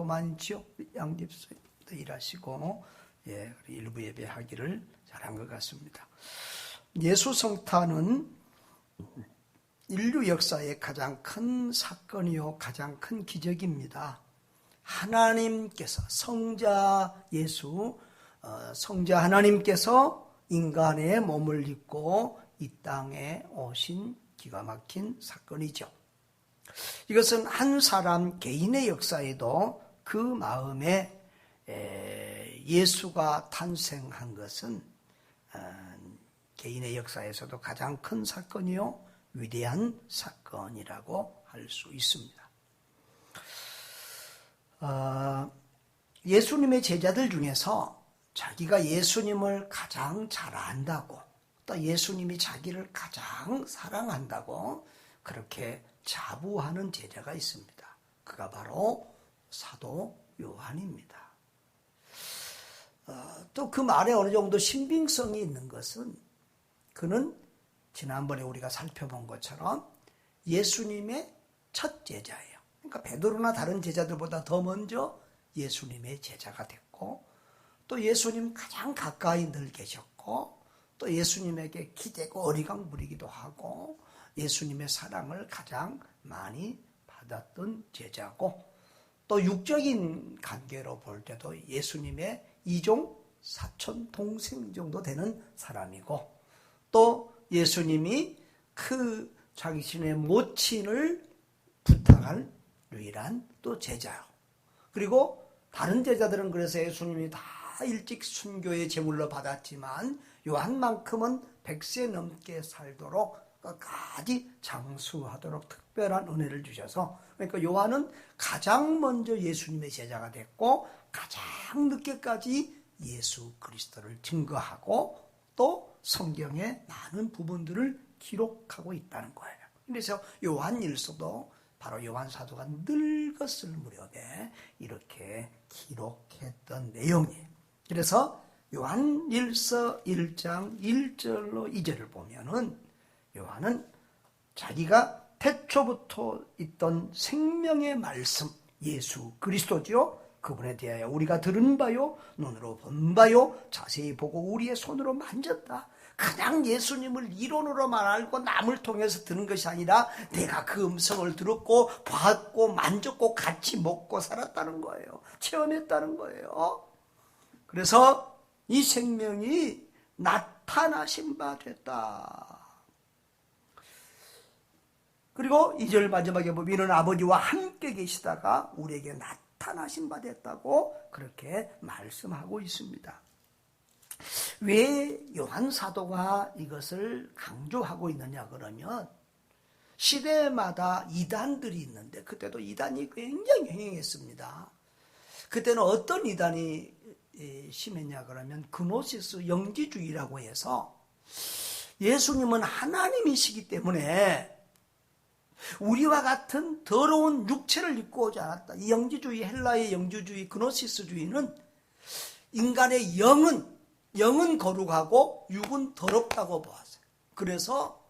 수고도 많죠. 양집사도 일하시고, 일부 예배하기를 잘한 것 같습니다. 예수 성탄은 인류 역사의 가장 큰 사건이요, 가장 큰 기적입니다. 하나님께서, 성자 예수, 성자 하나님께서 인간의 몸을 입고 이 땅에 오신 기가 막힌 사건이죠. 이것은 한 사람 개인의 역사에도 그 마음에 예수가 탄생한 것은 개인의 역사에서도 가장 큰 사건이요, 위대한 사건이라고 할 수 있습니다. 예수님의 제자들 중에서 자기가 예수님을 가장 잘 안다고, 또 예수님이 자기를 가장 사랑한다고 그렇게 자부하는 제자가 있습니다. 그가 바로 사도 요한입니다. 또 그 말에 어느 정도 신빙성이 있는 것은, 그는 지난번에 우리가 살펴본 것처럼 예수님의 첫 제자예요. 그러니까 베드로나 다른 제자들보다 더 먼저 예수님의 제자가 됐고, 또 예수님 가장 가까이 늘 계셨고, 또 예수님에게 기대고 어리광 부리기도 하고 예수님의 사랑을 가장 많이 받았던 제자고, 또 육적인 관계로 볼 때도 예수님의 이종 사촌 동생 정도 되는 사람이고, 또 예수님이 그 자신의 모친을 부탁할 유일한 또 제자요. 그리고 다른 제자들은 그래서 예수님이 다 일찍 순교의 제물로 받았지만 요한만큼은 100세 넘게 살도록 끝까지 장수하도록 특별한 은혜를 주셔서, 그러니까 요한은 가장 먼저 예수님의 제자가 됐고 가장 늦게까지 예수 그리스도를 증거하고 또 성경의 많은 부분들을 기록하고 있다는 거예요. 그래서 요한일서도 바로 요한 사도가 늙었을 무렵에 이렇게 기록했던 내용이에요. 그래서 요한일서 1장 1절로 2절을 보면은 요한은 자기가 태초부터 있던 생명의 말씀, 예수 그리스도죠. 그분에 대하여 우리가 들은 바요, 눈으로 본 바요, 자세히 보고 우리의 손으로 만졌다. 그냥 예수님을 이론으로만 알고 남을 통해서 듣는 것이 아니라 내가 그 음성을 들었고 봤고 만졌고 같이 먹고 살았다는 거예요. 체험했다는 거예요. 그래서 이 생명이 나타나신 바 됐다. 그리고 2절 마지막에 보면 이는 아버지와 함께 계시다가 우리에게 나타나신 바 됐다고 그렇게 말씀하고 있습니다. 왜 요한 사도가 이것을 강조하고 있느냐 그러면, 시대마다 이단들이 있는데 그때도 이단이 굉장히 행했습니다. 그때는 어떤 이단이 심했냐 그러면 그노시스 영지주의라고 해서 예수님은 하나님이시기 때문에 우리와 같은 더러운 육체를 입고 오지 않았다. 이 영지주의, 헬라의 영지주의, 그노시스주의는 인간의 영은 거룩하고 육은 더럽다고 보았어요. 그래서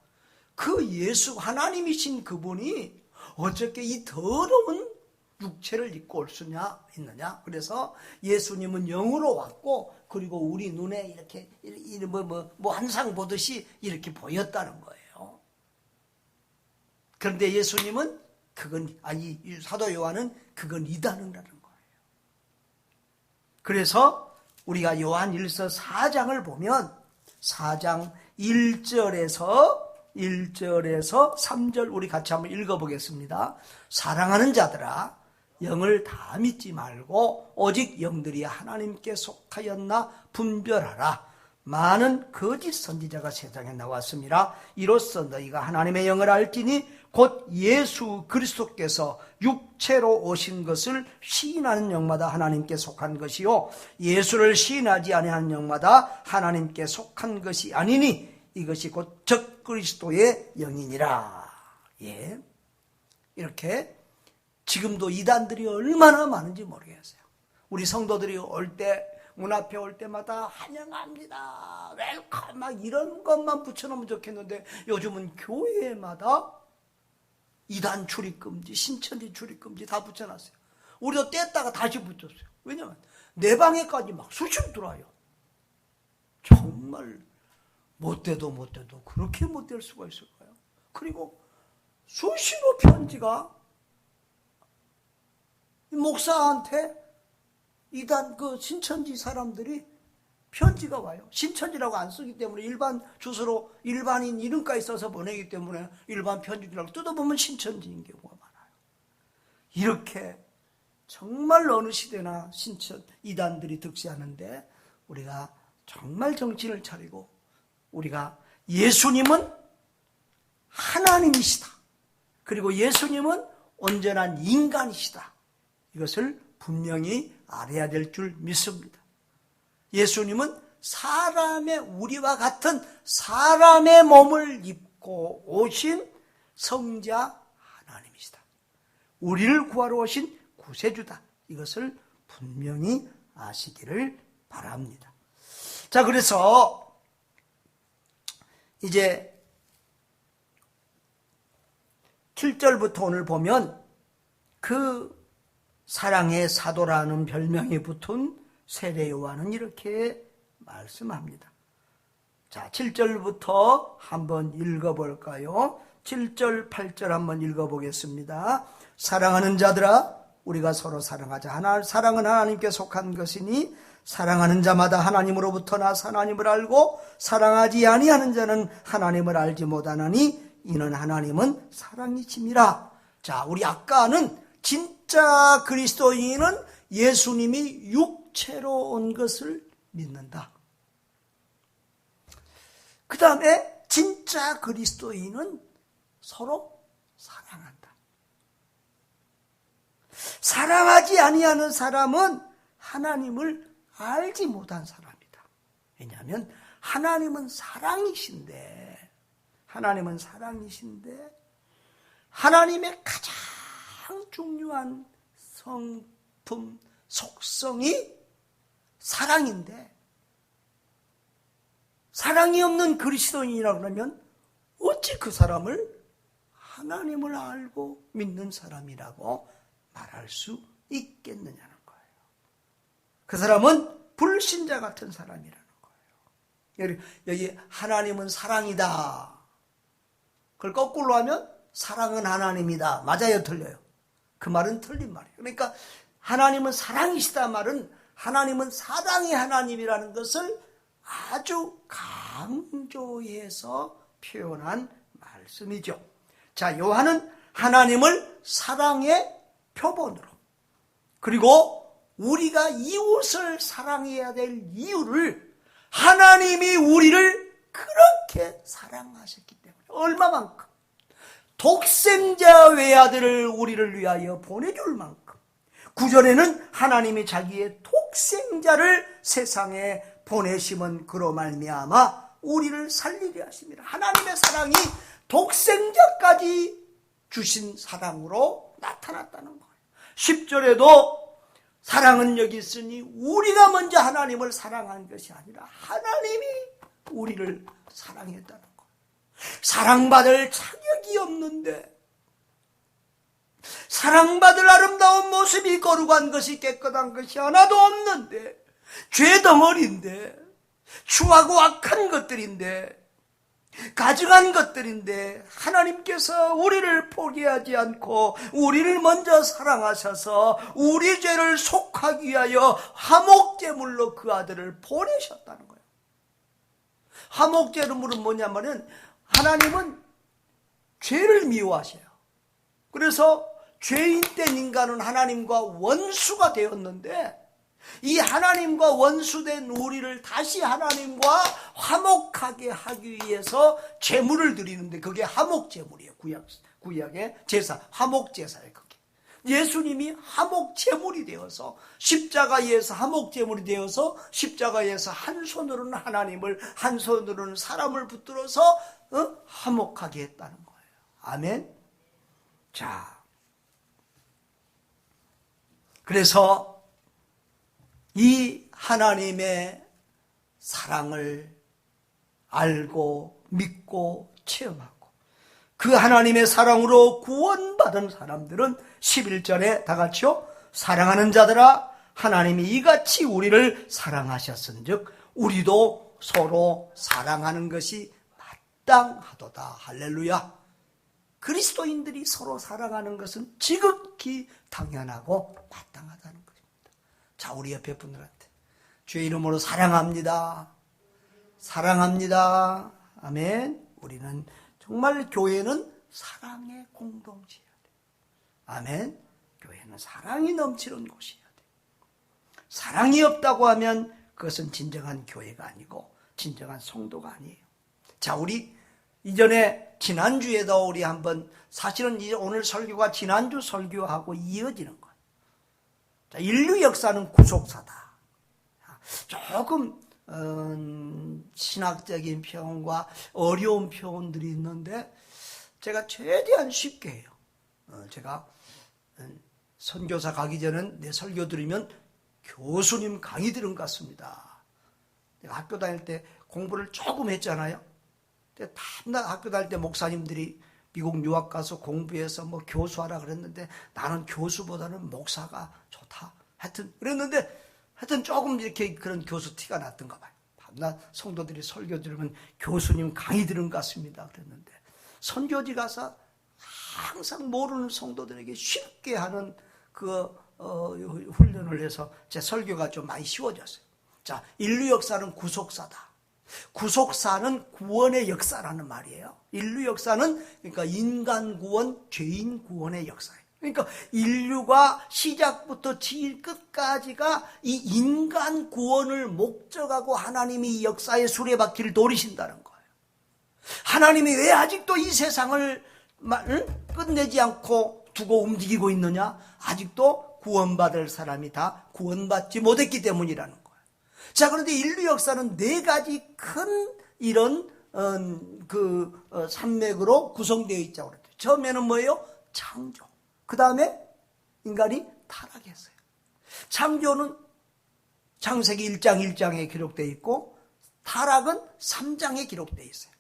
그 예수, 하나님이신 그분이 어떻게 이 더러운 육체를 입고 올 수 있느냐. 그래서 예수님은 영으로 왔고, 그리고 우리 눈에 이렇게 환상 보듯이 이렇게 보였다는 거예요. 그런데 예수님은 사도 요한은 그건 이단이라는 거예요. 그래서 우리가 요한일서 4장을 보면 4장 1절에서 3절 우리 같이 한번 읽어보겠습니다. 사랑하는 자들아, 영을 다 믿지 말고 오직 영들이 하나님께 속하였나 분별하라. 많은 거짓 선지자가 세상에 나왔습니다. 이로써 너희가 하나님의 영을 알지니 곧 예수 그리스도께서 육체로 오신 것을 시인하는 영마다 하나님께 속한 것이요, 예수를 시인하지 아니하는 영마다 하나님께 속한 것이 아니니 이것이 곧 적그리스도의 영이니라. 예, 이렇게 지금도 이단들이 얼마나 많은지 모르겠어요. 우리 성도들이 올 때, 문 앞에 올 때마다 환영합니다, 웰컴 막 이런 것만 붙여놓으면 좋겠는데 요즘은 교회마다 이단 출입금지, 신천지 출입금지 다 붙여놨어요. 우리도 뗐다가 다시 붙였어요. 왜냐하면 내 방에까지 막 수시로 들어와요. 정말 못돼도 그렇게 못될 수가 있을까요? 그리고 수시로 편지가 목사한테 이단 그 신천지 사람들이 편지가 와요. 신천지라고 안 쓰기 때문에 일반 주소로 일반인 이름까지 써서 보내기 때문에 일반 편지라고 뜯어보면 신천지인 경우가 많아요. 이렇게 정말 어느 시대나 이단들이 득세하는데 우리가 정말 정신을 차리고 우리가 예수님은 하나님이시다. 그리고 예수님은 온전한 인간이시다. 이것을 분명히 알아야 될 줄 믿습니다. 예수님은 사람의 우리와 같은 사람의 몸을 입고 오신 성자 하나님이시다. 우리를 구하러 오신 구세주다. 이것을 분명히 아시기를 바랍니다. 자, 그래서 이제 7절부터 오늘 보면 그 사랑의 사도라는 별명이 붙은 세례 요한은 이렇게 말씀합니다. 자, 7절부터 한번 읽어볼까요? 7절, 8절 한번 읽어보겠습니다. 사랑하는 자들아, 우리가 서로 사랑하자. 사랑은 하나님께 속한 것이니 사랑하는 자마다 하나님으로부터 나서 하나님을 알고 사랑하지 아니하는 자는 하나님을 알지 못하나니 이는 하나님은 사랑이심이라. 자, 우리 아까는 진짜 그리스도인은 예수님이 육체로 온 것을 믿는다. 그 다음에 진짜 그리스도인은 서로 사랑한다. 사랑하지 아니하는 사람은 하나님을 알지 못한 사람이다. 왜냐하면 하나님은 사랑이신데 하나님의 가장 중요한 성품, 속성이 사랑인데 사랑이 없는 그리스도인이라 그러면 어찌 그 사람을 하나님을 알고 믿는 사람이라고 말할 수 있겠느냐는 거예요. 그 사람은 불신자 같은 사람이라는 거예요. 여기 하나님은 사랑이다. 그걸 거꾸로 하면 사랑은 하나님이다. 맞아요, 틀려요? 그 말은 틀린 말이에요. 그러니까 하나님은 사랑이시다 말은 하나님은 사랑의 하나님이라는 것을 아주 강조해서 표현한 말씀이죠. 자, 요한은 하나님을 사랑의 표본으로, 그리고 우리가 이웃을 사랑해야 될 이유를 하나님이 우리를 그렇게 사랑하셨기 때문에, 얼마만큼 독생자 외아들을 우리를 위하여 보내줄 만큼, 구절에는 하나님이 자기의 독생자를 세상에 보내심은 그로 말미암아 우리를 살리려 하심이라. 하나님의 사랑이 독생자까지 주신 사랑으로 나타났다는 거예요. 10절에도 사랑은 여기 있으니 우리가 먼저 하나님을 사랑한 것이 아니라 하나님이 우리를 사랑했다는 거예요. 사랑받을 자격이 없는데, 사랑받을 아름다운 모습이 거룩한 것이 깨끗한 것이 하나도 없는데, 죄덩어리인데, 추하고 악한 것들인데, 가증한 것들인데 하나님께서 우리를 포기하지 않고 우리를 먼저 사랑하셔서 우리 죄를 속하기 위하여 화목제물로 그 아들을 보내셨다는 거예요. 화목제물은 뭐냐면은 하나님은 죄를 미워하셔요. 그래서 죄인 된 인간은 하나님과 원수가 되었는데, 이 하나님과 원수된 우리를 다시 하나님과 화목하게 하기 위해서 제물을 드리는데, 그게 화목제물이에요. 구약의 제사, 화목제사예요. 그게 예수님이 화목제물이 되어서 십자가에서 화목제물이 되어서 십자가에서 한 손으로는 하나님을, 한 손으로는 사람을 붙들어서 화목하게 했다는 거예요. 아멘. 자, 그래서 이 하나님의 사랑을 알고 믿고 체험하고 그 하나님의 사랑으로 구원받은 사람들은 11절에 다 같이요, 사랑하는 자들아 하나님이 이같이 우리를 사랑하셨은즉 우리도 서로 사랑하는 것이 마땅하도다. 할렐루야. 그리스도인들이 서로 사랑하는 것은 지극히 당연하고 마땅하다는 것입니다. 자, 우리 옆에 분들한테 주의 이름으로 사랑합니다. 사랑합니다. 아멘. 우리는 정말 교회는 사랑의 공동체야 돼. 아멘. 교회는 사랑이 넘치는 곳이야 돼. 사랑이 없다고 하면 그것은 진정한 교회가 아니고 진정한 성도가 아니에요. 자, 우리 이전에 지난주에도 우리 한번 사실은 오늘 설교가 지난주 설교하고 이어지는 거예요. 자, 인류 역사는 구속사다. 조금 신학적인 표현과 어려운 표현들이 있는데 제가 최대한 쉽게 해요. 제가 선교사 가기 전에 내 설교 들으면 교수님 강의 들은 것 같습니다. 내가 학교 다닐 때 공부를 조금 했잖아요. 다음날 학교 다닐 때 목사님들이 미국 유학 가서 공부해서 뭐 교수하라 그랬는데 나는 교수보다는 목사가 좋다. 하여튼 그랬는데 하여튼 조금 이렇게 그런 교수 티가 났던가 봐요. 밤낮 성도들이 설교 들으면 교수님 강의 들은 것 같습니다. 그랬는데 선교지 가서 항상 모르는 성도들에게 쉽게 하는 그 훈련을 해서 제 설교가 좀 많이 쉬워졌어요. 자, 인류 역사는 구속사다. 구속사는 구원의 역사라는 말이에요. 인류 역사는 그러니까 인간 구원, 죄인 구원의 역사예요. 그러니까 인류가 시작부터 지일 끝까지가 이 인간 구원을 목적하고 하나님이 이 역사의 수레바퀴를 돌리신다는 거예요. 하나님이 왜 아직도 이 세상을 끝내지 않고 두고 움직이고 있느냐? 아직도 구원받을 사람이 다 구원받지 못했기 때문이라는 거예요. 자, 그런데 인류 역사는 네 가지 큰 이런 산맥으로 구성되어 있다고 그랬죠. 처음에는 뭐예요? 창조. 그 다음에 인간이 타락했어요. 창조는 창세기 1장 1장에 기록되어 있고 타락은 3장에 기록되어 있어요.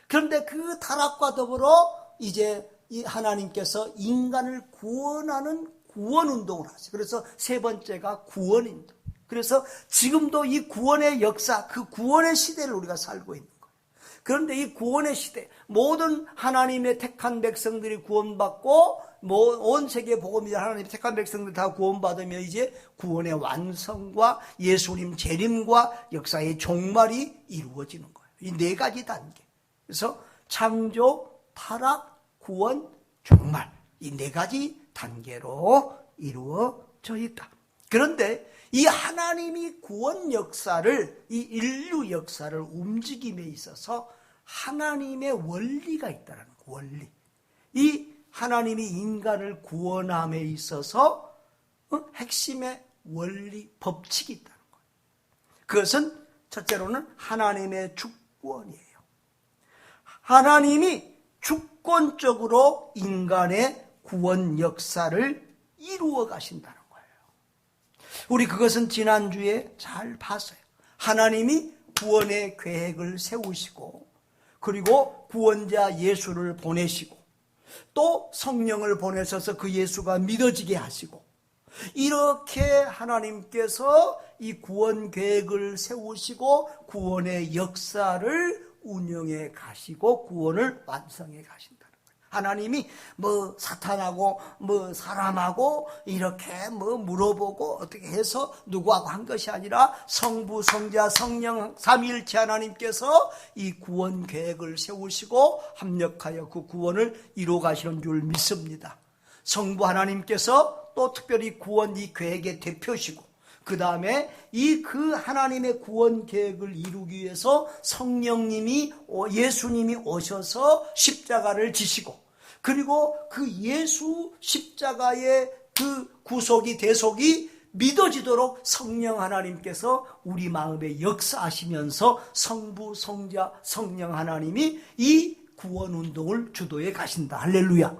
그런데 그 타락과 더불어 이제 이 하나님께서 인간을 구원하는 구원운동을 하세요. 그래서 세 번째가 구원운동. 그래서 지금도 이 구원의 역사, 그 구원의 시대를 우리가 살고 있는 거예요. 그런데 이 구원의 시대, 모든 하나님의 택한 백성들이 구원받고 온 세계 복음이 하나님의 택한 백성들 다 구원받으며 이제 구원의 완성과 예수님 재림과 역사의 종말이 이루어지는 거예요. 이 네 가지 단계. 그래서 창조, 타락, 구원, 종말. 이 네 가지 단계로 이루어져 있다. 그런데 이 하나님이 구원 역사를, 이 인류 역사를 움직임에 있어서 하나님의 원리가 있다는 거예요. 원리. 이 하나님이 인간을 구원함에 있어서 핵심의 원리, 법칙이 있다는 거예요. 그것은 첫째로는 하나님의 주권이에요. 하나님이 주권적으로 인간의 구원 역사를 이루어 가신다는 거예요. 우리 그것은 지난주에 잘 봤어요. 하나님이 구원의 계획을 세우시고 그리고 구원자 예수를 보내시고 또 성령을 보내셔서 그 예수가 믿어지게 하시고 이렇게 하나님께서 이 구원 계획을 세우시고 구원의 역사를 운영해 가시고 구원을 완성해 가신다는 거예요. 하나님이 뭐 사탄하고 뭐 사람하고 이렇게 뭐 물어보고 어떻게 해서 누구하고 한 것이 아니라 성부, 성자, 성령 삼위일체 하나님께서 이 구원 계획을 세우시고 합력하여 그 구원을 이루어 가시는 줄 믿습니다. 성부 하나님께서 또 특별히 구원 이 계획의 대표시고 그 다음에 그 하나님의 구원 계획을 이루기 위해서 성령님이 예수님이 오셔서 십자가를 지시고 그리고 그 예수 십자가의 그 구속이 대속이 믿어지도록 성령 하나님께서 우리 마음에 역사하시면서 성부, 성자, 성령 하나님이 이 구원 운동을 주도해 가신다. 할렐루야.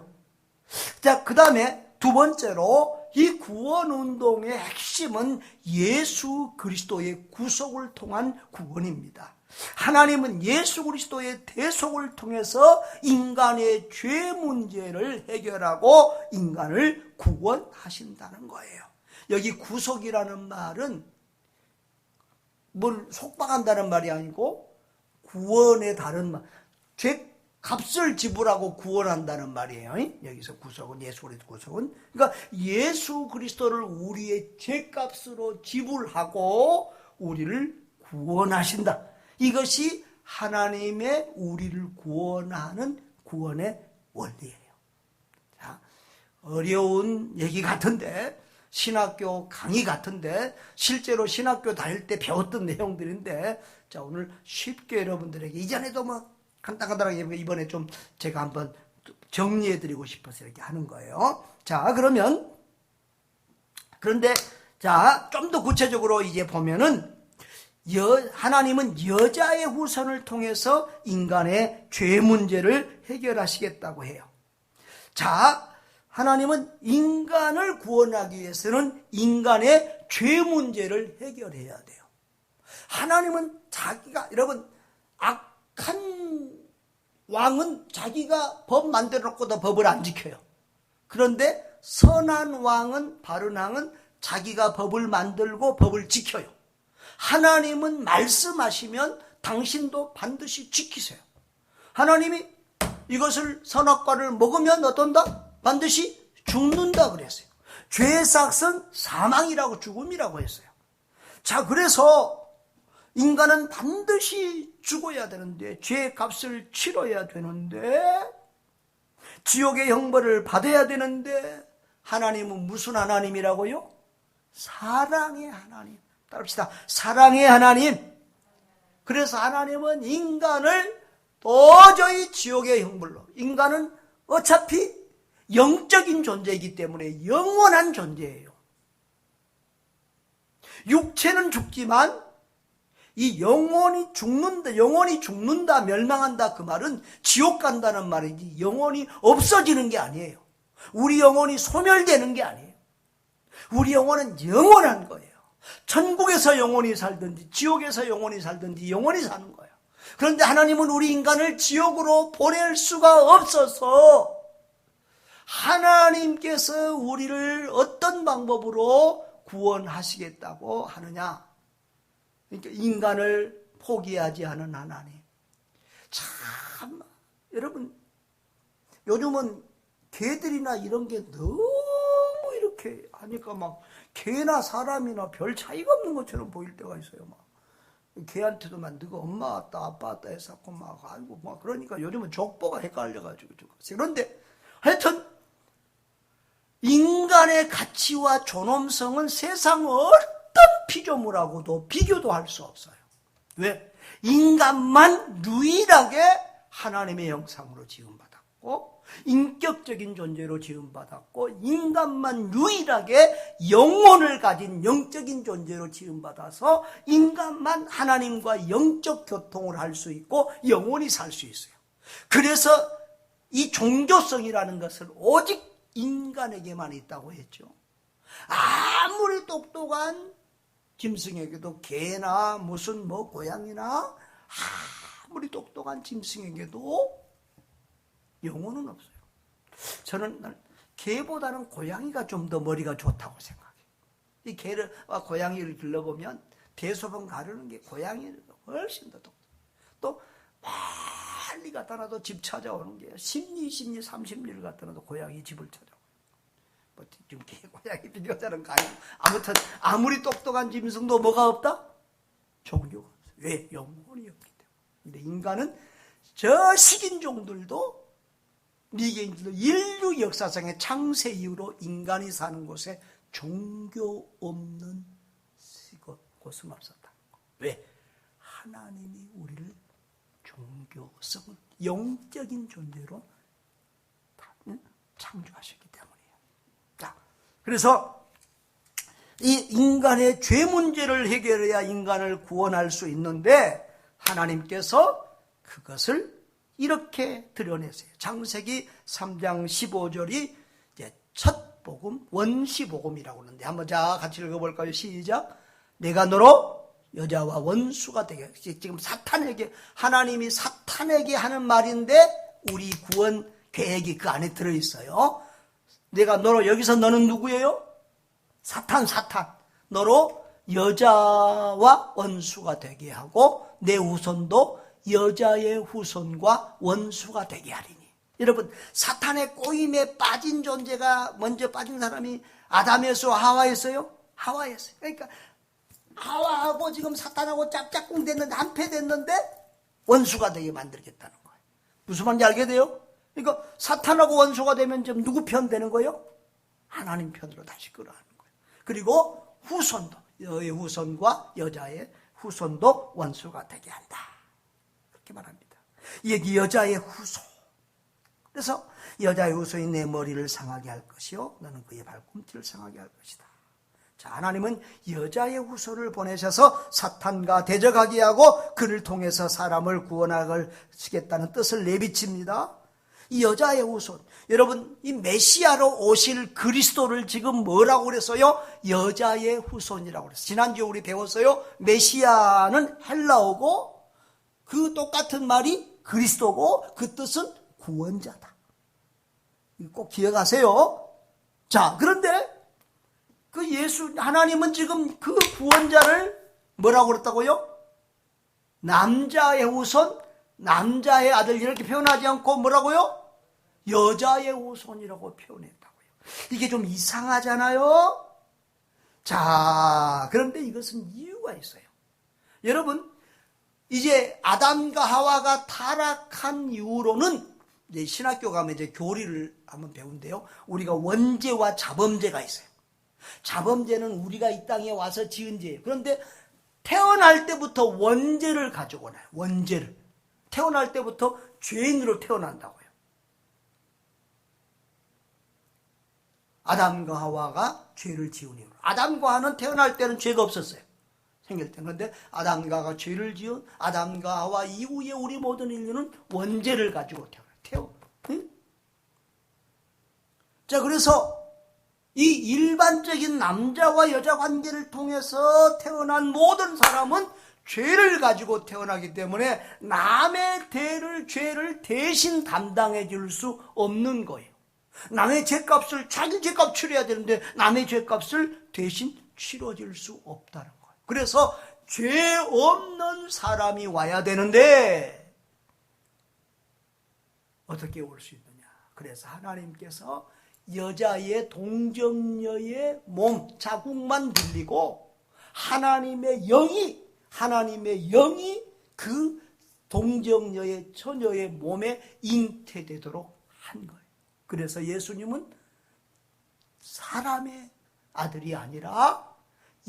자, 그 다음에 두 번째로 이 구원 운동의 핵심은 예수 그리스도의 구속을 통한 구원입니다. 하나님은 예수 그리스도의 대속을 통해서 인간의 죄 문제를 해결하고 인간을 구원하신다는 거예요. 여기 구속이라는 말은 뭘 속박한다는 말이 아니고 구원의 다른 말, 죄 값을 지불하고 구원한다는 말이에요. 여기서 구속은, 예수 그리스도 구속은, 그러니까 예수 그리스도를 우리의 죄값으로 지불하고 우리를 구원하신다. 이것이 하나님의 우리를 구원하는 구원의 원리예요. 자, 어려운 얘기 같은데, 신학교 강의 같은데, 실제로 신학교 다닐 때 배웠던 내용들인데, 자, 오늘 쉽게 여러분들에게, 이전에도 뭐 간단하게 이번에 좀 제가 한번 정리해드리고 싶어서 이렇게 하는 거예요. 자, 그런데, 자, 좀 더 구체적으로 이제 보면은, 하나님은 여자의 후손을 통해서 인간의 죄 문제를 해결하시겠다고 해요. 자, 하나님은 인간을 구원하기 위해서는 인간의 죄 문제를 해결해야 돼요. 하나님은 자기가, 여러분, 악한 왕은 자기가 법 만들어 놓고도 법을 안 지켜요. 그런데 선한 왕은, 바른 왕은 자기가 법을 만들고 법을 지켜요. 하나님은 말씀하시면 당신도 반드시 지키세요. 하나님이 이것을 선악과를 먹으면 어떤다? 반드시 죽는다 그랬어요. 죄의 삭은 사망이라고, 죽음이라고 했어요. 자, 그래서 인간은 반드시 죽어야 되는데, 죄의 값을 치러야 되는데, 지옥의 형벌을 받아야 되는데, 하나님은 무슨 하나님이라고요? 사랑의 하나님. 따릅시다. 사랑의 하나님. 그래서 하나님은 인간을 도저히 지옥의 형벌로, 인간은 어차피 영적인 존재이기 때문에 영원한 존재예요. 육체는 죽지만 이 영원히 죽는다, 멸망한다, 그 말은 지옥 간다는 말이지 영원히 없어지는 게 아니에요. 우리 영혼이 소멸되는 게 아니에요. 우리 영혼은 영원한 거예요. 천국에서 영원히 살든지 지옥에서 영원히 살든지 영원히 사는 거예요. 그런데 하나님은 우리 인간을 지옥으로 보낼 수가 없어서 하나님께서 우리를 어떤 방법으로 구원하시겠다고 하느냐? 그러니까 인간을 포기하지 않은 하나님. 참, 여러분, 요즘은 개들이나 이런 게 너무 이렇게 하니까 막 개나 사람이나 별 차이가 없는 것처럼 보일 때가 있어요. 막 개한테도 막 너가 엄마 왔다 아빠 왔다 해서 막 아이고 막 그러니까 요즘은 족보가 헷갈려가지고. 그런데 하여튼 인간의 가치와 존엄성은 세상 어떤 피조물하고도 비교도 할 수 없어요. 왜? 인간만 유일하게 하나님의 형상으로 지음받았고 인격적인 존재로 지음받았고 인간만 유일하게 영혼을 가진 영적인 존재로 지음받아서 인간만 하나님과 영적 교통을 할 수 있고 영원히 살 수 있어요. 그래서 이 종교성이라는 것은 오직 인간에게만 있다고 했죠. 아무리 똑똑한 짐승에게도, 개나 무슨 뭐 고양이나 아무리 똑똑한 짐승에게도 영혼은 없어요. 저는 개보다는 고양이가 좀 더 머리가 좋다고 생각해요. 이 개를, 고양이를 길러보면 대소변 가르는 게 고양이는 훨씬 더 똑똑해요. 또 빨리 갖다 놔도 집 찾아오는 게 10리, 30리를 갖다 놔도 고양이 집을 찾아와요. 뭐 지금 개, 고양이 비교자는 가요. 아무튼 아무리 똑똑한 짐승도 뭐가 없다? 종교가 없어요. 왜? 영혼이 없기 때문에. 근데 인간은 저 식인종들도 미개인들도 인류 역사상의 창세 이후로 인간이 사는 곳에 종교 없는 곳은 없었다. 왜? 하나님이 우리를 종교성, 영적인 존재로 창조하셨기 때문이에요. 자, 그래서 이 인간의 죄 문제를 해결해야 인간을 구원할 수 있는데 하나님께서 그것을 이렇게 드러내세요. 창세기 3장 15절이 이제 첫 복음, 원시복음이라고 하는데 한번 자 같이 읽어볼까요? 시작. 내가 너로 여자와 원수가 되게. 지금 사탄에게, 하나님이 사탄에게 하는 말인데 우리 구원 계획이 그 안에 들어있어요. 내가 너로, 여기서 너는 누구예요? 사탄 너로 여자와 원수가 되게 하고 내 후손도 여자의 후손과 원수가 되게 하리니. 여러분, 사탄의 꼬임에 빠진 존재가, 먼저 빠진 사람이 아담에서 하와였어요? 하와였어요. 그러니까 하와하고 지금 사탄하고 짝짝꿍 됐는데, 한패 됐는데 원수가 되게 만들겠다는 거예요. 무슨 말인지 알게 돼요? 그러니까 사탄하고 원수가 되면 지금 누구 편 되는 거예요? 하나님 편으로 다시 끌어가는 거예요. 그리고 후손도, 너의 후손과 여자의 후손도 원수가 되게 한다, 그렇게 말합니다. 여기 여자의 후손. 그래서 여자의 후손이 내 머리를 상하게 할 것이요 너는 그의 발꿈치를 상하게 할 것이다. 자, 하나님은 여자의 후손을 보내셔서 사탄과 대적하게 하고 그를 통해서 사람을 구원하시겠다는 뜻을 내비칩니다. 이 여자의 후손, 여러분, 이 메시아로 오실 그리스도를 지금 뭐라고 그랬어요? 여자의 후손이라고 그랬어요. 지난주에 우리 배웠어요. 메시아는 헬라어고 그 똑같은 말이 그리스도고 그 뜻은 구원자다. 꼭 기억하세요. 자, 그런데 그 하나님은 지금 그 구원자를 뭐라고 그랬다고요? 남자의 후손, 남자의 아들, 이렇게 표현하지 않고 뭐라고요? 여자의 후손이라고 표현했다고요. 이게 좀 이상하잖아요. 자, 그런데 이것은 이유가 있어요. 여러분, 이제 아담과 하와가 타락한 이후로는 이제 신학교 가면 이제 교리를 한번 배운대요. 우리가 원죄와 자범죄가 있어요. 자범죄는 우리가 이 땅에 와서 지은 죄예요. 그런데 태어날 때부터 원죄를 가지고 오나요. 원죄를. 태어날 때부터 죄인으로 태어난다고요. 아담과 하와가 죄를 지은 이후로. 아담과 하와는 태어날 때는 죄가 없었어요. 생길 때. 그런데 아담과 하와가 죄를 지은 아담과 하와 이후에 우리 모든 인류는 원죄를 가지고 태어나요. 응? 자, 그래서 이 일반적인 남자와 여자 관계를 통해서 태어난 모든 사람은 죄를 가지고 태어나기 때문에 남의 죄를 대신 담당해 줄 수 없는 거예요. 남의 죄값을 자기 죄값 치러야 되는데 남의 죄값을 대신 치러줄 수 없다는 거예요. 그래서 죄 없는 사람이 와야 되는데 어떻게 올 수 있느냐. 그래서 하나님께서 여자의 동정녀의 몸 자국만 들리고 하나님의 영이 그 동정녀의 처녀의 몸에 잉태되도록 한 거예요. 그래서 예수님은 사람의 아들이 아니라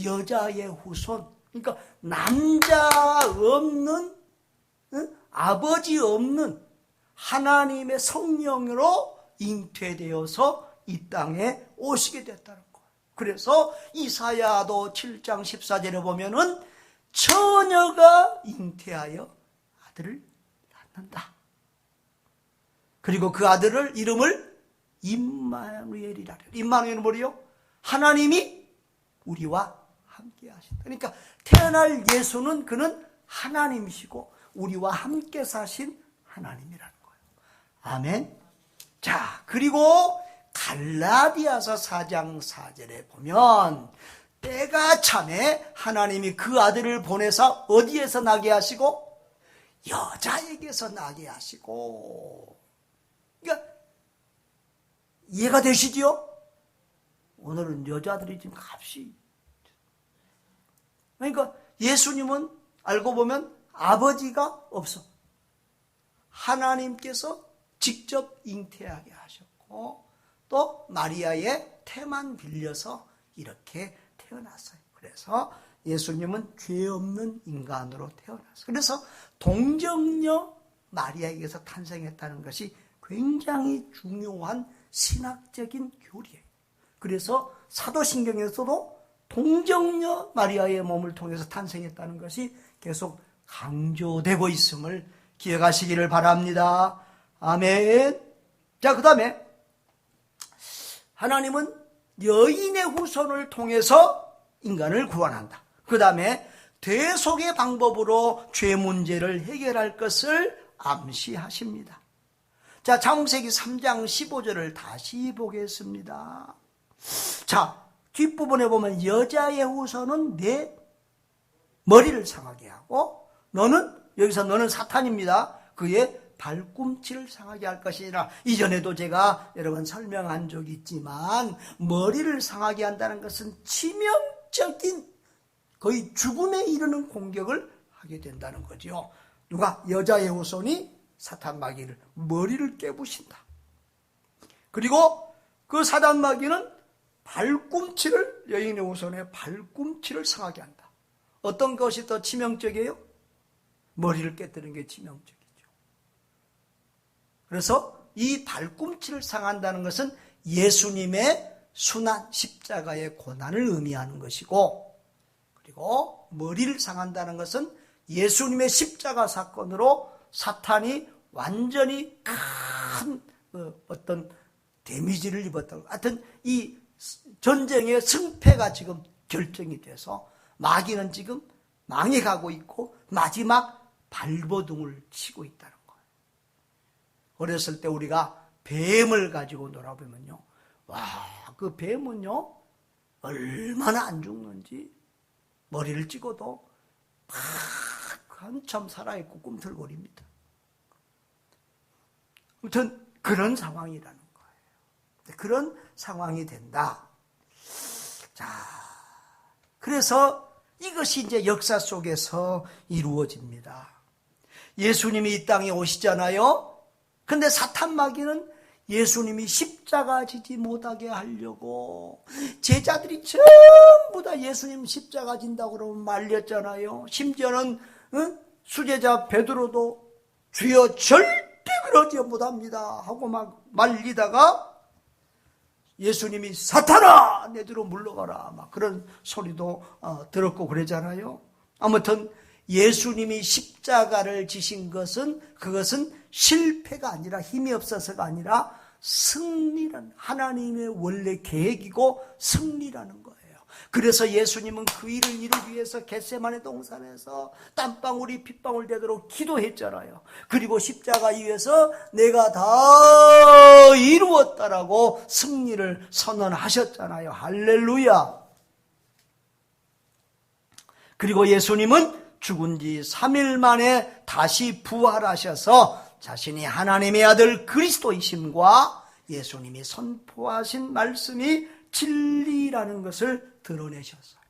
여자의 후손, 그러니까 남자 없는, 아버지 없는 하나님의 성령으로 잉태되어서 이 땅에 오시게 됐다는 거예요. 그래서 이사야도 7장 14절에 보면은 처녀가 잉태하여 아들을 낳는다. 그리고 그 아들을 이름을 임마누엘이라 그래요. 임마누엘은 뭐래요? 하나님이 우리와 함께 하신다. 그러니까 태어날 예수는 그는 하나님이시고 우리와 함께 사신 하나님이라는 거예요. 아멘. 자, 그리고 갈라디아서 4장 4절에 보면 때가 참에 하나님이 그 아들을 보내서 어디에서 나게 하시고? 여자에게서 나게 하시고. 그러니까 이해가 되시지요? 오늘은 여자들이 지금 값이. 그러니까 예수님은 알고 보면 아버지가 없어. 하나님께서 직접 잉태하게 하셨고 또 마리아의 태만 빌려서 이렇게 태어났어요. 그래서 예수님은 죄 없는 인간으로 태어났어요. 그래서 동정녀 마리아에게서 탄생했다는 것이 굉장히 중요한 신학적인 교리예요. 그래서 사도신경에서도 동정녀 마리아의 몸을 통해서 탄생했다는 것이 계속 강조되고 있음을 기억하시기를 바랍니다. 아멘. 자, 그 다음에 하나님은 여인의 후손을 통해서 인간을 구원한다. 그 다음에 대속의 방법으로 죄 문제를 해결할 것을 암시하십니다. 자, 창세기 3장 15절을 다시 보겠습니다. 자, 뒷부분에 보면 여자의 후손은 내 머리를 상하게 하고 여기서 너는 사탄입니다. 그의 발꿈치를 상하게 할 것이니라. 이전에도 제가 여러 번 설명한 적이 있지만 머리를 상하게 한다는 것은 치명적인 거의 죽음에 이르는 공격을 하게 된다는 거죠. 누가? 여자의 후손이 사탄 마귀를 머리를 깨부신다. 그리고 그 사단 마귀는 발꿈치를, 여인의 후손의 발꿈치를 상하게 한다. 어떤 것이 더 치명적이에요? 머리를 깨뜨리는 게 치명적이죠. 그래서 이 발꿈치를 상한다는 것은 예수님의 순환, 십자가의 고난을 의미하는 것이고, 그리고 머리를 상한다는 것은 예수님의 십자가 사건으로 사탄이 완전히 큰 어떤 데미지를 입었다고. 하여튼 이 전쟁의 승패가 지금 결정이 돼서 마귀는 지금 망해가고 있고 마지막 발버둥을 치고 있다는 거예요. 어렸을 때 우리가 뱀을 가지고 놀아보면요, 와, 그 뱀은요 얼마나 안 죽는지 머리를 찍어도 막 한참 살아있고 꿈틀거립니다. 아무튼 그런 상황이라는 거예요. 그런 상황이 된다. 자, 그래서 이것이 이제 역사 속에서 이루어집니다. 예수님이 이 땅에 오시잖아요. 근데 사탄 마귀는 예수님이 십자가 지지 못하게 하려고 제자들이 전부 다 예수님 십자가 진다고 그러면 말렸잖아요. 심지어는 수제자 베드로도 주여 절대 그러지 못합니다 하고 막 말리다가 예수님이 사탄아 내 뒤로 물러가라 막 그런 소리도 들었고 그러잖아요. 아무튼 예수님이 십자가를 지신 것은 그것은 실패가 아니라 힘이 없어서가 아니라 승리라는 하나님의 원래 계획이고 승리라는 거예요. 그래서 예수님은 그 일을 이루기 위해서 겟세마네 동산에서 땀방울이 핏방울 되도록 기도했잖아요. 그리고 십자가 위에서 내가 다 이루었다라고 승리를 선언하셨잖아요. 할렐루야. 그리고 예수님은 죽은 지 3일 만에 다시 부활하셔서 자신이 하나님의 아들 그리스도이심과 예수님이 선포하신 말씀이 진리라는 것을 드러내셨어요.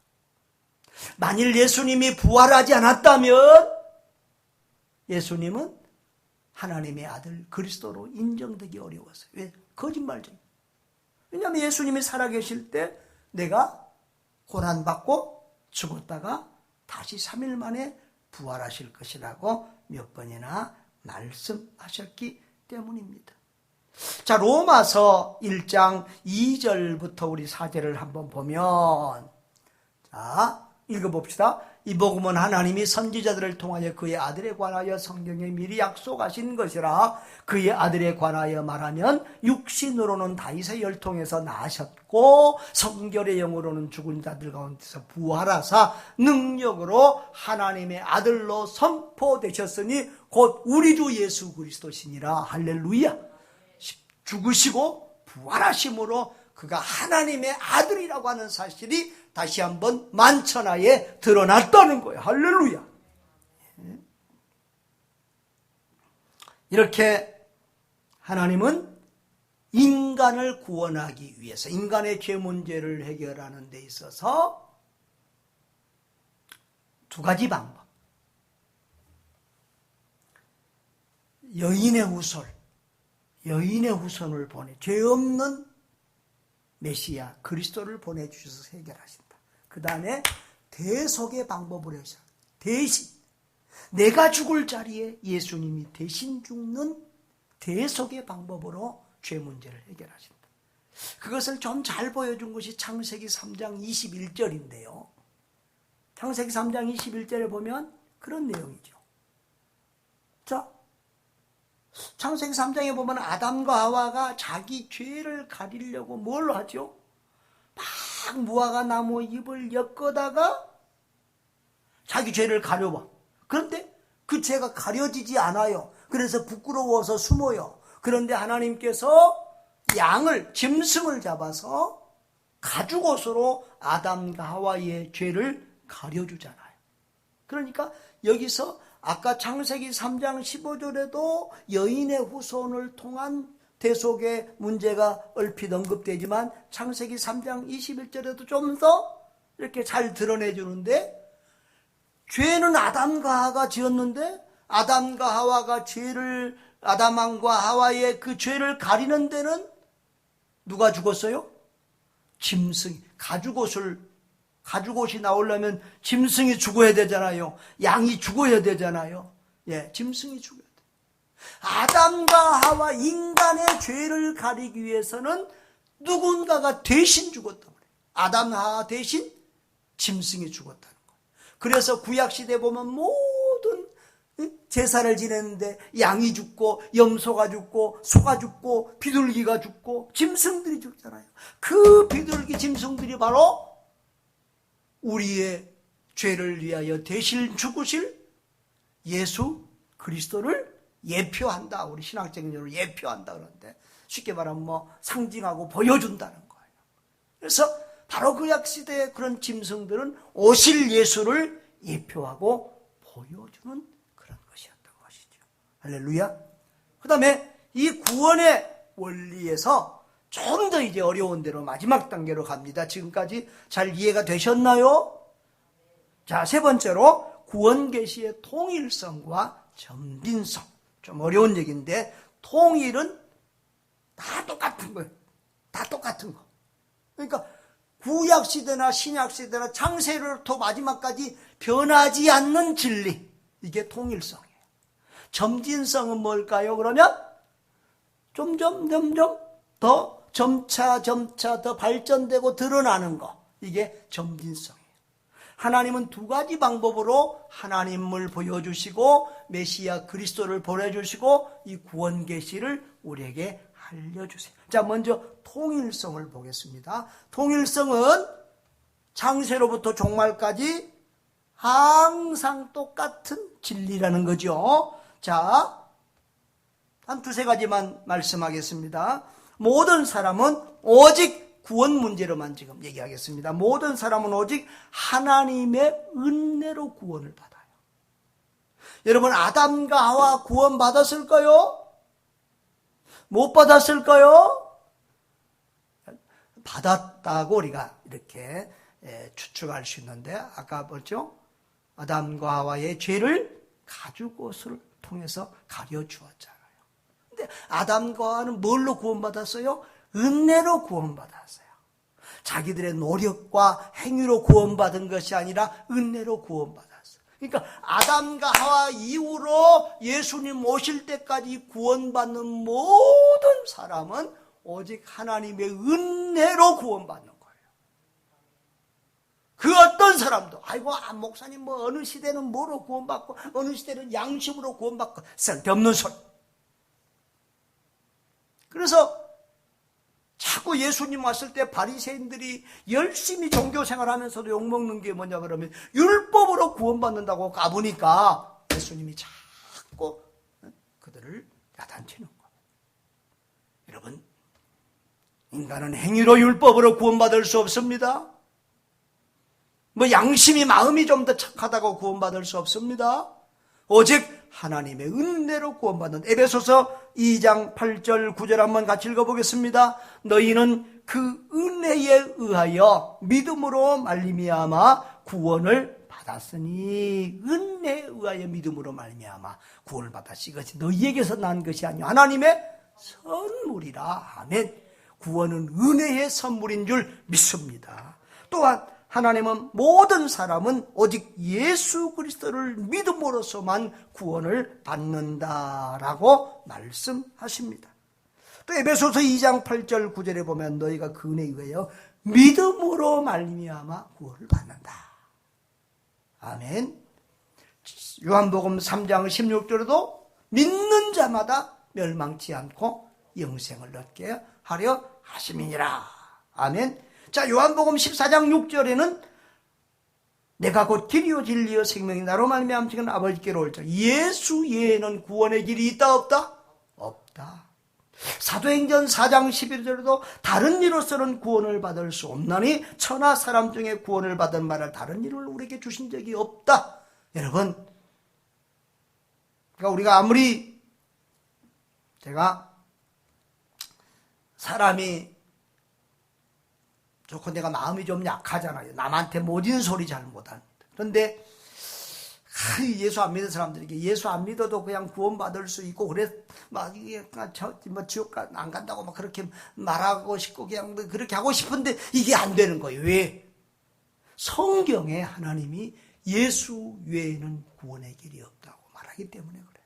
만일 예수님이 부활하지 않았다면 예수님은 하나님의 아들 그리스도로 인정되기 어려웠어요. 왜? 거짓말쟁이. 왜냐하면 예수님이 살아계실 때 내가 고난받고 죽었다가 다시 3일 만에 부활하실 것이라고 몇 번이나 말씀하셨기 때문입니다. 자, 로마서 1장 2절부터 우리 사제를 한번 보면, 자, 읽어봅시다. 이 복음은 하나님이 선지자들을 통하여 그의 아들에 관하여 성경에 미리 약속하신 것이라. 그의 아들에 관하여 말하면 육신으로는 다윗의 혈통에서 나셨고 성결의 영으로는 죽은 자들 가운데서 부활하사 능력으로 하나님의 아들로 선포되셨으니 곧 우리 주 예수 그리스도시니라. 할렐루야. 죽으시고 부활하심으로 그가 하나님의 아들이라고 하는 사실이 다시 한번 만천하에 드러났다는 거예요. 할렐루야. 이렇게 하나님은 인간을 구원하기 위해서 인간의 죄 문제를 해결하는 데 있어서 두 가지 방법. 여인의 후손을 보내 죄 없는 메시아 그리스도를 보내주셔서 해결하신다. 그 다음에 대속의 방법을 해서 대신 내가 죽을 자리에 예수님이 대신 죽는 대속의 방법으로 죄 문제를 해결하신다. 그것을 좀 잘 보여준 것이 창세기 3장 21절인데요. 창세기 3장 21절에 보면 그런 내용이죠. 자, 창세기 3장에 보면 아담과 하와가 자기 죄를 가리려고 뭘 하죠? 막 무화과 나무 잎을 엮어다가 자기 죄를 가려봐. 그런데 그 죄가 가려지지 않아요. 그래서 부끄러워서 숨어요. 그런데 하나님께서 짐승을 잡아서 가죽옷으로 아담과 하와의 죄를 가려주잖아요. 그러니까 여기서 아까 창세기 3장 15절에도 여인의 후손을 통한 대속의 문제가 얼핏 언급되지만 창세기 3장 21절에도 좀 더 이렇게 잘 드러내주는데, 죄는 아담과 하와가 지었는데 아담과 하와가 죄를, 아담과 하와의 그 죄를 가리는 데는 누가 죽었어요? 짐승이. 가죽옷이 나오려면 짐승이 죽어야 되잖아요. 양이 죽어야 되잖아요. 예, 짐승이 죽어야 돼. 아담과 하와 인간의 죄를 가리기 위해서는 누군가가 대신 죽었단 말이에요. 아담, 하와 대신 짐승이 죽었다는 거예요. 그래서 구약시대 보면 모든 제사를 지냈는데 양이 죽고 염소가 죽고 소가 죽고 비둘기가 죽고 짐승들이 죽잖아요. 그 비둘기 짐승들이 바로 우리의 죄를 위하여 대신 죽으실 예수 그리스도를 예표한다. 우리 신학적으로 예표한다 그러는데, 쉽게 말하면 상징하고 보여준다는 거예요. 그래서 바로 구약시대의 그런 짐승들은 오실 예수를 예표하고 보여주는 그런 것이었던 것이죠. 할렐루야. 그 다음에 이 구원의 원리에서 좀 더 이제 어려운 대로 마지막 단계로 갑니다. 지금까지 잘 이해가 되셨나요? 자, 세 번째로 구원 계시의 통일성과 점진성. 좀 어려운 얘기인데, 통일은 다 똑같은 거예요. 다 똑같은 거. 그러니까 구약시대나 신약시대나 창세로부터 마지막까지 변하지 않는 진리, 이게 통일성이에요. 점진성은 뭘까요? 그러면 점점 더 점차 더 발전되고 드러나는 거, 이게 점진성이에요. 하나님은 두 가지 방법으로 하나님을 보여주시고 메시아 그리스도를 보내주시고 이 구원 계시를 우리에게 알려주세요. 자, 먼저 통일성을 보겠습니다. 통일성은 창세로부터 종말까지 항상 똑같은 진리라는 거죠. 자, 한 두세 가지만 말씀하겠습니다. 모든 사람은 오직 구원 문제로만 지금 얘기하겠습니다. 모든 사람은 오직 하나님의 은혜로 구원을 받아요. 여러분, 아담과 하와 구원 받았을까요? 못 받았을까요? 받았다고 우리가 이렇게 추측할 수 있는데, 아까 뭐죠? 아담과 하와의 죄를 가죽옷을 통해서 가려주었잖아요. 근데 아담과 하와는 뭘로 구원받았어요? 은혜로 구원받았어요. 자기들의 노력과 행위로 구원받은 것이 아니라 은혜로 구원받았어요. 그러니까 아담과 하와 이후로 예수님 오실 때까지 구원받는 모든 사람은 오직 하나님의 은혜로 구원받는 거예요. 그 어떤 사람도 아이고 목사님 어느 시대는 뭐로 구원받고 어느 시대는 양심으로 구원받고, 쓸데없는 소리. 그래서 자꾸 예수님 왔을 때 바리새인들이 열심히 종교생활하면서도 욕먹는 게 뭐냐 그러면 율법으로 구원받는다고 까부니까 예수님이 자꾸 그들을 야단치는 거예요. 여러분, 인간은 행위로 율법으로 구원받을 수 없습니다. 양심이 마음이 좀 더 착하다고 구원받을 수 없습니다. 오직 하나님의 은혜로 구원받는, 에베소서 2장 8절 9절 한번 같이 읽어보겠습니다. 너희는 그 은혜에 의하여 믿음으로 말미암아 구원을 받았으니, 은혜에 의하여 믿음으로 말미암아 구원을 받았으니 이것이 너희에게서 난 것이 아니요 하나님의 선물이라. 아멘. 구원은 은혜의 선물인 줄 믿습니다. 또한 하나님은 모든 사람은 오직 예수 그리스도를 믿음으로서만 구원을 받는다라고 말씀하십니다. 또 에베소서 2장 8절 9절에 보면 너희가 그 은혜에 의하여 믿음으로 말미암아 구원을 받는다. 아멘. 요한복음 3장 16절에도 믿는 자마다 멸망치 않고 영생을 얻게 하려 하심이니라. 아멘. 자, 요한복음 14장 6절에는 내가 곧 길이요 진리요 생명이 나로 말미암지는 아버지께로 올 자, 예수 외에는 구원의 길이 있다 없다? 없다. 사도행전 4장 11절에도 다른 이로서는 구원을 받을 수 없나니 천하 사람 중에 구원을 받은 말을 다른 이를 우리에게 주신 적이 없다. 여러분, 그러니까 우리가 아무리 제가 사람이 좋고 내가 마음이 좀 약하잖아요. 남한테 모진 소리 잘 못합니다. 그런데 예수 안 믿는 사람들에게 예수 안 믿어도 그냥 구원받을 수 있고 그래 막 이게 뭐 지옥 안 간다고 막 그렇게 말하고 싶고 그냥 그렇게 하고 싶은데 이게 안 되는 거예요. 왜? 성경에 하나님이 예수 외에는 구원의 길이 없다고 말하기 때문에 그래요.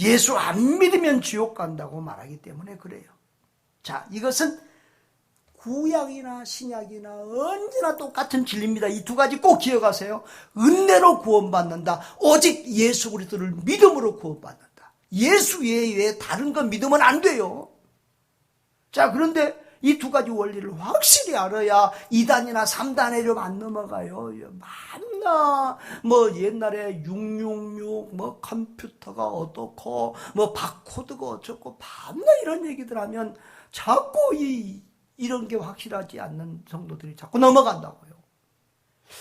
예수 안 믿으면 지옥 간다고 말하기 때문에 그래요. 자, 이것은 구약이나 신약이나 언제나 똑같은 진리입니다. 이 두 가지 꼭 기억하세요. 은혜로 구원받는다. 오직 예수 그리스도를 믿음으로 구원받는다. 예수 외에 다른 건 믿으면 안 돼요. 자, 그런데 이 두 가지 원리를 확실히 알아야 2단이나 3단에 좀 안 넘어가요. 맞나? 뭐 옛날에 666, 뭐 컴퓨터가 어떻고, 뭐 바코드가 어쩌고, 밤나 이런 얘기들 하면 자꾸 이런 게 확실하지 않는 성도들이 자꾸 넘어간다고요.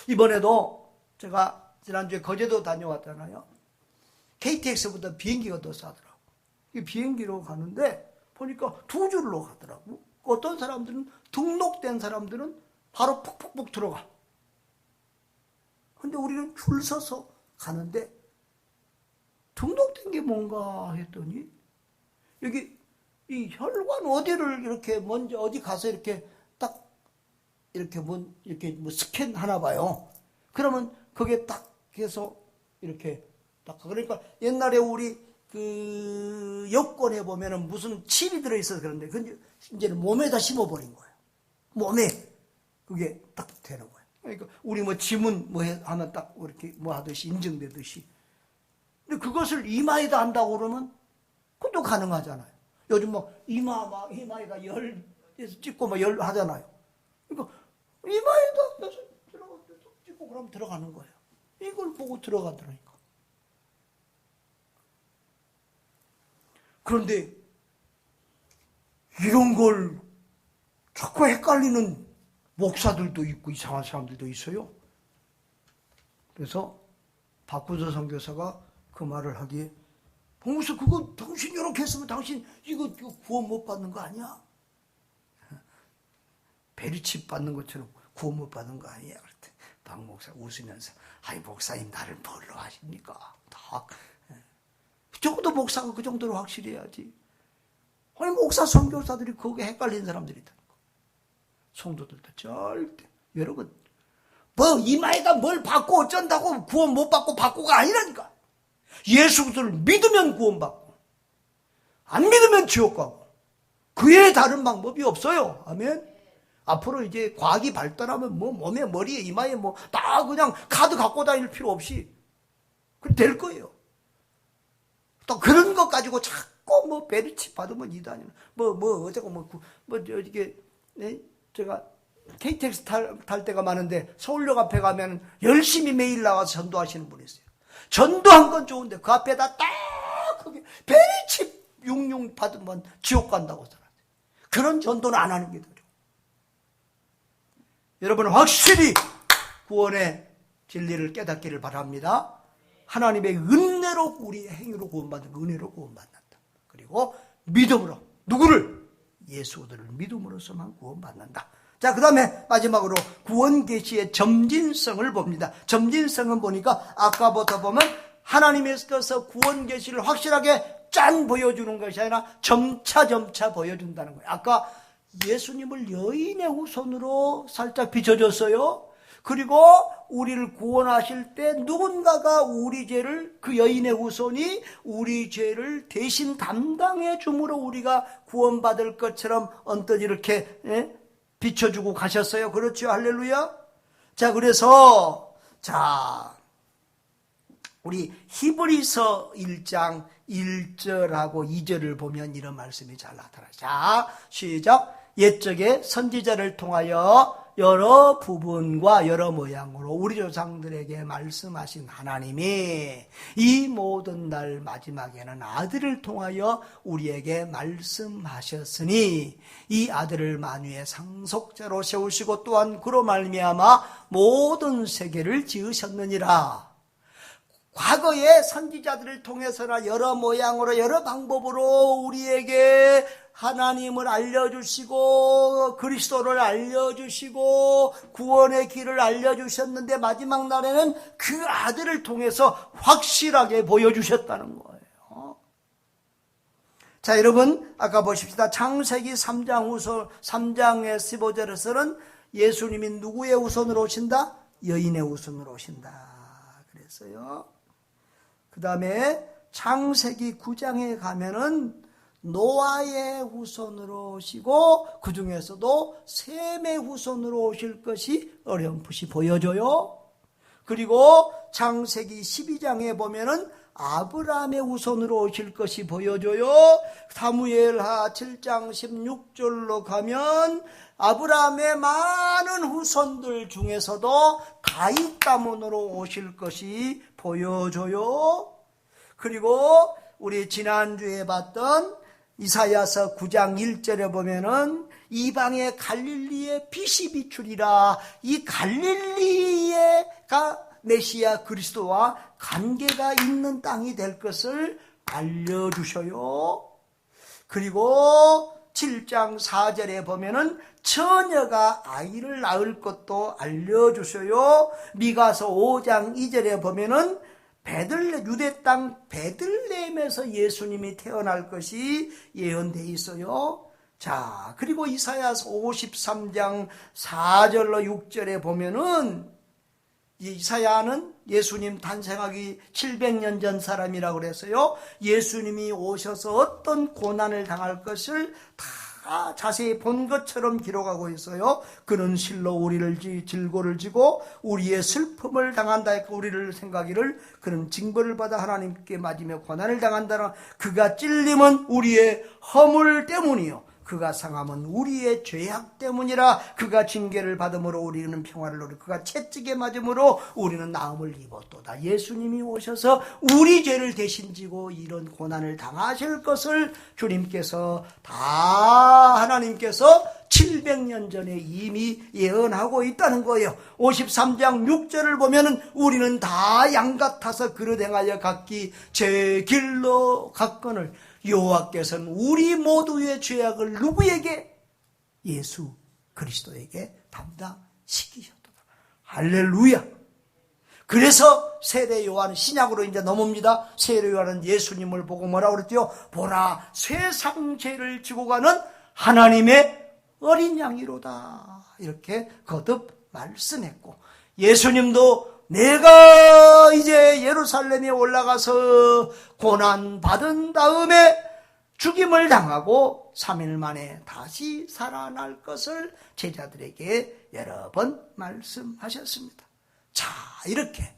이번에도 제가 지난주에 거제도 다녀왔잖아요. KTX보다 비행기가 더 싸더라고. 비행기로 가는데 보니까 두 줄로 가더라고. 어떤 사람들은 등록된 사람들은 바로 푹푹푹 들어가. 근데 우리는 줄 서서 가는데 등록된 게 뭔가 했더니 여기 이 혈관 어디를 이렇게 먼저 어디 가서 이렇게 딱 이렇게 뭐 스캔 하나 봐요. 그러면 그게 딱 해서 이렇게 딱 그러니까 옛날에 우리 그 여권에 보면은 무슨 칩이 들어 있어서 그런데 근데 이제는 몸에다 심어버린 거예요. 몸에 그게 딱 되는 거예요. 그러니까 우리 뭐 지문 뭐 하면 딱 이렇게 뭐 하듯이 인증되듯이. 근데 그것을 이마에다 한다고 그러면 그것도 가능하잖아요. 요즘 뭐 이마에다 열 찍고 막 열 하잖아요. 그러니까 이마에다 찍고 그러면 들어가는 거예요. 이걸 보고 들어가더라니까. 그런데 이런 걸 자꾸 헷갈리는 목사들도 있고 이상한 사람들도 있어요. 그래서 박구서 선교사가 그 말을 하기에 봉수 그거 당신 이렇게 했으면 당신 이거 구원 못 받는 거 아니야? 베리칩 받는 것처럼 구원 못 받는 거 아니야? 그랬더니 박 목사 웃으면서 아이 목사님 나를 뭘로 하십니까? 다 적어도 목사가 그 정도로 확실해야지. 아니 목사 선교사들이 그게 헷갈리는 사람들이 있다니까. 성도들도 절대 여러분 뭐 이마에다 뭘 받고 어쩐다고 구원 못 받고 받고가 아니라니까. 예수 그리스도를 믿으면 구원받고 안 믿으면 지옥 가고 그 외에 다른 방법이 없어요. 아멘. 앞으로 이제 과학이 발달하면 뭐 몸에 머리에 이마에 뭐 다 그냥 카드 갖고 다닐 필요 없이 그래 될 거예요. 또 그런 것 가지고 자꾸 뭐 베리칩 받으면 이다니 뭐 어쩌고 이게 제가 KTX 탈 때가 많은데 서울역 앞에 가면 열심히 매일 나와서 전도하시는 분이 있어요. 전도한 건 좋은데 그 앞에다 딱 거기 베리칩 용용 받으면 지옥 간다고 살아요. 그런 전도는 안 하는 게 더 좋아요. 여러분 확실히 구원의 진리를 깨닫기를 바랍니다. 하나님의 은혜로 우리의 행위로 구원받는 은혜로 구원받는다. 그리고 믿음으로 누구를? 예수들을 믿음으로서만 구원받는다. 자, 그 다음에 마지막으로 구원 계시의 점진성을 봅니다. 점진성은 보니까 아까부터 보면 하나님께서 구원 계시를 확실하게 짠 보여주는 것이 아니라 점차 보여준다는 거예요. 아까 예수님을 여인의 후손으로 살짝 비춰줬어요. 그리고 우리를 구원하실 때 누군가가 우리 죄를 그 여인의 후손이 우리 죄를 대신 담당해 줌으로 우리가 구원받을 것처럼 언뜻 이렇게 비춰주고 가셨어요. 그렇죠? 할렐루야. 자, 그래서 우리 히브리서 1장 1절하고 2절을 보면 이런 말씀이 잘 나타나요. 자, 시작. 옛적에 선지자를 통하여 여러 부분과 여러 모양으로 우리 조상들에게 말씀하신 하나님이 이 모든 날 마지막에는 아들을 통하여 우리에게 말씀하셨으니 이 아들을 만유의 상속자로 세우시고 또한 그로 말미암아 모든 세계를 지으셨느니라. 과거의 선지자들을 통해서나 여러 모양으로 여러 방법으로 우리에게 하나님을 알려주시고 그리스도를 알려주시고 구원의 길을 알려주셨는데 마지막 날에는 그 아들을 통해서 확실하게 보여주셨다는 거예요. 자, 여러분 아까 보십시다. 창세기 3장의 15절에서는 예수님이 누구의 후손으로 오신다? 여인의 후손으로 오신다 그랬어요. 그 다음에 창세기 9장에 가면은 노아의 후손으로 오시고 그 중에서도 셈의 후손으로 오실 것이 어렴풋이 보여져요. 그리고 창세기 12장에 보면은 아브라함의 후손으로 오실 것이 보여져요. 사무엘하 7장 16절로 가면 아브라함의 많은 후손들 중에서도 다윗 가문으로 오실 것이 보여져요. 그리고 우리 지난주에 봤던 이사야서 9장 1절에 보면은 이방의 갈릴리의 빛이 비추리라. 이 갈릴리가 메시아 그리스도와 관계가 있는 땅이 될 것을 알려주셔요. 그리고 7장 4절에 보면은 처녀가 아이를 낳을 것도 알려주셔요. 미가서 5장 2절에 보면은 유대 땅 베들레헴에서 예수님이 태어날 것이 예언되어 있어요. 자, 그리고 이사야서 53장 4절로 6절에 보면은 이사야는 예수님 탄생하기 700년 전 사람이라고 그랬어요. 예수님이 오셔서 어떤 고난을 당할 것을 다 자세히 본 것처럼 기록하고 있어요. 그는 실로 우리를 질고를 지고 우리의 슬픔을 당한다 했고 우리를 생각하기를 그는 징벌을 받아 하나님께 맞으며 고난을 당한다라. 그가 찔림은 우리의 허물 때문이요 그가 상함은 우리의 죄악 때문이라. 그가 징계를 받음으로 우리는 평화를 누리고 그가 채찍에 맞음으로 우리는 나음을 입었도다. 예수님이 오셔서 우리 죄를 대신 지고 이런 고난을 당하실 것을 주님께서 다 하나님께서 700년 전에 이미 예언하고 있다는 거예요. 53장 6절을 보면은 우리는 다 양 같아서 그릇 행하여 각기 제 길로 갔거늘 여호와께서는 우리 모두의 죄악을 누구에게? 예수 그리스도에게 담당시키셨다. 할렐루야. 그래서 세례 요한 신약으로 이제 넘어옵니다. 세례 요한은 예수님을 보고 뭐라고 그랬죠? 보라 세상 죄를 지고 가는 하나님의 어린 양이로다. 이렇게 거듭 말씀했고 예수님도 내가 이제 예루살렘에 올라가서 고난받은 다음에 죽임을 당하고 3일 만에 다시 살아날 것을 제자들에게 여러 번 말씀하셨습니다. 자, 이렇게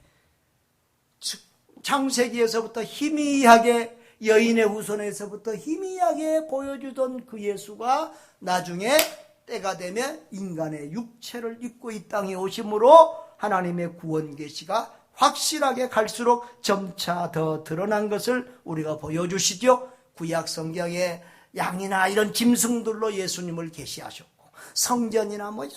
창세기에서부터 희미하게 여인의 후손에서부터 희미하게 보여주던 그 예수가 나중에 때가 되면 인간의 육체를 입고 이 땅에 오심으로 하나님의 구원 계시가 확실하게 갈수록 점차 더 드러난 것을 우리가 보여주시죠. 구약 성경에 양이나 이런 짐승들로 예수님을 계시하셨고 성전이나 뭐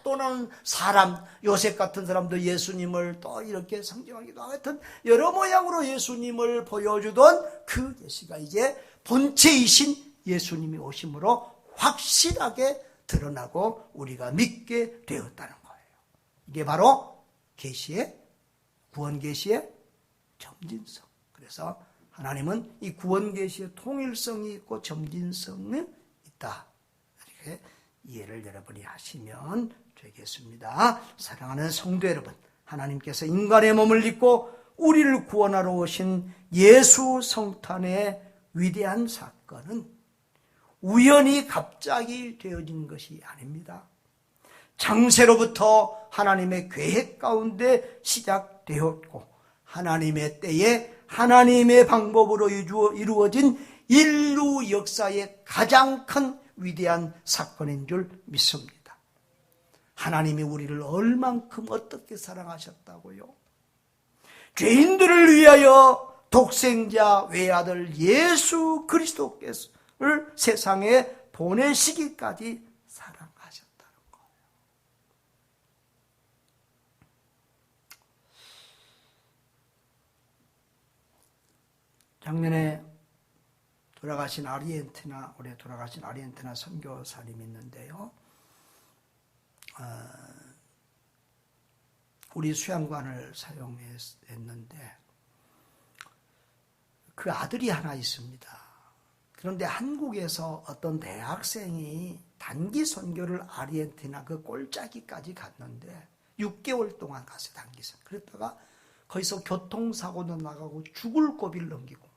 또는 사람 요셉 같은 사람도 예수님을 또 이렇게 성경하기도 하여튼 여러 모양으로 예수님을 보여주던 그 계시가 이제 본체이신 예수님이 오심으로 확실하게 드러나고 우리가 믿게 되었다는 거예요. 이게 바로 계시의 구원 계시의 점진성. 그래서 하나님은 이 구원 계시의 통일성이 있고 점진성이 있다. 이렇게 이해를 여러분이 하시면 되겠습니다. 사랑하는 성도 여러분, 하나님께서 인간의 몸을 입고 우리를 구원하러 오신 예수 성탄의 위대한 사건은 우연히 갑자기 되어진 것이 아닙니다. 창세로부터 하나님의 계획 가운데 시작되었고 하나님의 때에 하나님의 방법으로 이루어진 인류 역사의 가장 큰 위대한 사건인 줄 믿습니다. 하나님이 우리를 얼만큼 어떻게 사랑하셨다고요? 죄인들을 위하여 독생자 외아들 예수 그리스도께서를 세상에 보내시기까지 사랑하셨다는 거예요. 작년에 올해 돌아가신 아르헨티나 선교사님이 있는데요. 우리 수양관을 사용했는데 그 아들이 하나 있습니다. 그런데 한국에서 어떤 대학생이 단기 선교를 아르헨티나 그 꼴짜기까지 갔는데 6개월 동안 갔어요. 단기 선교. 그랬다가 거기서 교통사고도 나가고 죽을 고비를 넘기고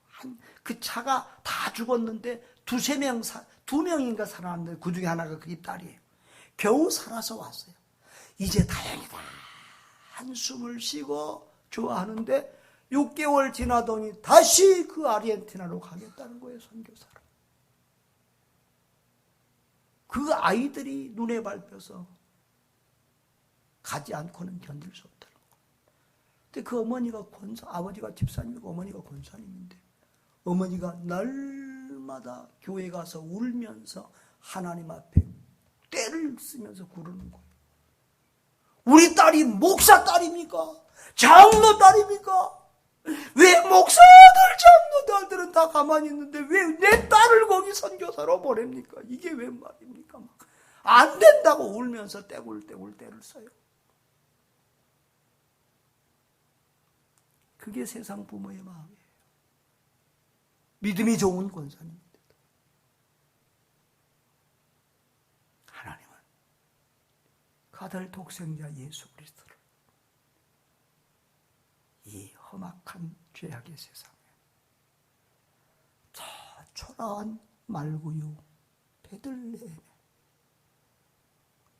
그 차가 다 죽었는데 두 명인가 살아났는데 그 중에 하나가 그 딸이에요. 겨우 살아서 왔어요. 이제 다행이다. 한숨을 쉬고 좋아하는데 6개월 지나더니 다시 그 아르헨티나로 가겠다는 거예요. 선교사로. 그 아이들이 눈에 밟혀서 가지 않고는 견딜 수 없다는 거예요. 근데 그 어머니가 아버지가 집사님이고 어머니가 권사님인데 어머니가 날마다 교회 가서 울면서 하나님 앞에 떼를 쓰면서 구르는 거예요. 우리 딸이 목사 딸입니까? 장로 딸입니까? 왜 목사들, 장로들은 다 가만히 있는데 왜 내 딸을 거기 선교사로 보냅니까? 이게 웬 말입니까? 안 된다고 울면서 떼굴떼굴 떼를 써요. 그게 세상 부모의 마음이에요. 믿음이 좋은 권사님인데도 하나님은 그 아들 독생자 예수 그리스도를 이 험악한 죄악의 세상에 저 초라한 말구유 베들레헴에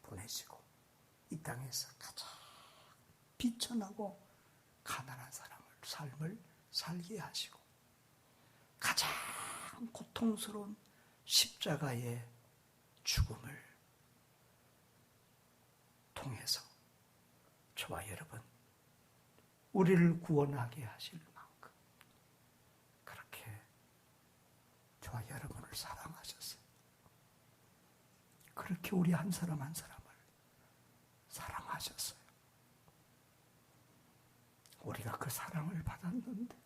보내시고 이 땅에서 가장 비천하고 가난한 삶을 살게 하시고 가장 고통스러운 십자가의 죽음을 통해서 저와 여러분 우리를 구원하게 하실 만큼 그렇게 저와 여러분을 사랑하셨어요. 그렇게 우리 한 사람 한 사람을 사랑하셨어요. 우리가 그 사랑을 받았는데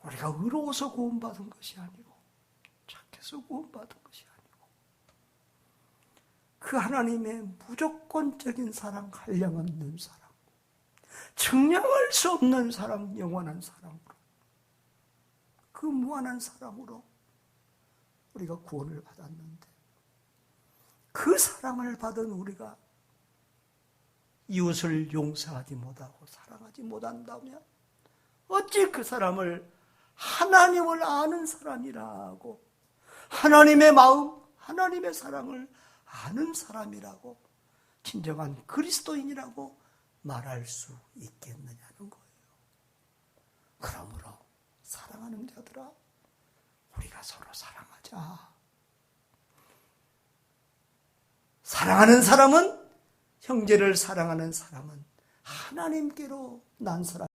우리가 의로워서 구원받은 것이 아니고 착해서 구원받은 것이 아니고 그 하나님의 무조건적인 사랑, 한량없는 사랑, 측량할 수 없는 사랑, 영원한 사랑으로 그 무한한 사랑으로 우리가 구원을 받았는데 그 사랑을 받은 우리가 이웃을 용서하지 못하고 사랑하지 못한다면 어찌 그 사람을 하나님을 아는 사람이라고 하나님의 마음, 하나님의 사랑을 아는 사람이라고 진정한 그리스도인이라고 말할 수 있겠느냐는 거예요. 그러므로 사랑하는 자들아 우리가 서로 사랑하자. 사랑하는 사람은 형제를 사랑하는 사람은 하나님께로 난 사람